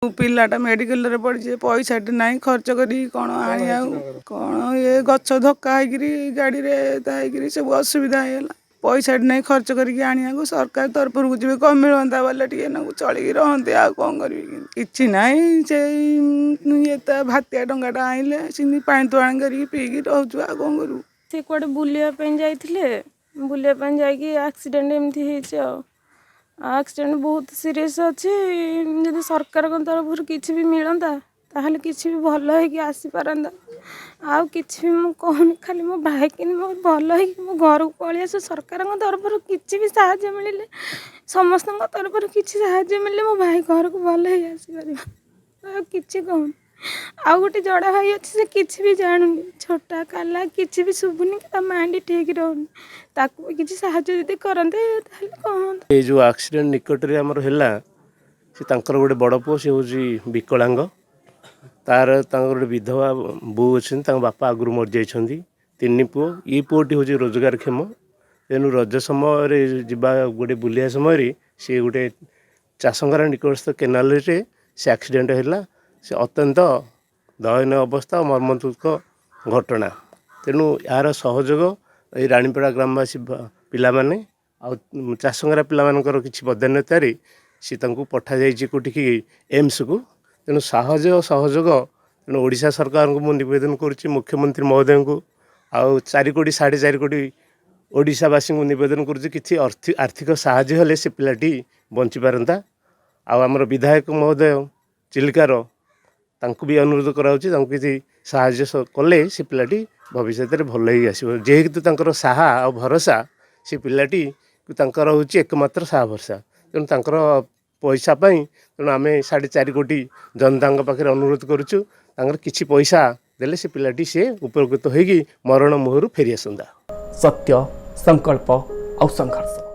पिलाटा medical रे पड़ी पैसाटे ना खर्च करी कौन आनी कौन ये गच धक्का होगी गाड़ी रे सब असुविधा है पैसाटे नहीं खर्च करके आने को सरकार तरफ जी कम मिलता बोले टे चलिकी रहते आ कौन करी कि ना से ये भातिया टंकाटा आइले सिंधी पानी तोड़ा करके पीकी रोचु आ कौन करूँ से कड़े बुलापी जाइए बुलापी जाकि एक्सीडेंट एमती एक्सीडेंट बहुत सीरीयस अच्छी जब सरकार तरफ किसी भी मिलता ताहले किसी भी भल हो आसीपारता आउ किसी भी मुझे कहूनी खाली मो भाई कि भल हो मो घर को पलि आस सरकार तरफ किसी भी साहाय्य मिले समस्त तरफ किसी साहाय्य मिले मो भाई घर को भल हो आसीपर कि कहूनी आउ गोटे जड़ा भाई अच्छे से किसी भी जानूनी छोटा काला किसी भी शुभुनी कि माइंड ठीक रोनी ताकू भी किसी साहाय्य यदि करते कहते ये जो एक्सीडेंट निकट में आमर है गोटे बड़ पुओ सी हूँ विकलांग तार गोटे विधवा बो अच्छे बापा आगु मरी जाइछन्ति तीन पुओ ये पुओटी हूँ रोजगारक्षम तेणु रज समय जा गोटे बुलिया समय सी गोटे चाषंगार निकटस्थ केनाल रे से एक्सीडेंट है से अत्यंत दयनीय अवस्था मर्मन्तुक घटना तेणु यार सहयोग ये रानीपड़ा ग्रामवासी पिला माने आ चाषंगार पिलामानकर किछि बदान्यतारे सी पठा जाइए कोटिकी एम्स को तेणु साहय सहयोग तेणु ओडिशा सरकार को मु निवेदन करुच्ची मुख्यमंत्री महोदय को आउ 4 कोटी 4.5 कोटी ओडिशावासी को निवेदन करुच्ची किछि आर्थिक साहाय्य हेले से पिलाटी बंची पारंता आमर विधायक महोदय चिलिकार तांको भी अनुरोध कराउछि तांको किछि साहाय्य कले से पिलाटी भविष्य में भल ही आसो जेहेतु तांकर साहा और भरोसा से पिलाटी तांकर होछि एकमात्र साहा भरोसा तेणु तांकर पैसा पाई तेणु आम 4.5 कोटी जनता पाखे अनुरोध करुचु तांकर किछि पैसा देले से पिलाटी से उपकृत होगी मरण मुहरु फेरी आसंदा। सत्य संकल्प और संघर्ष।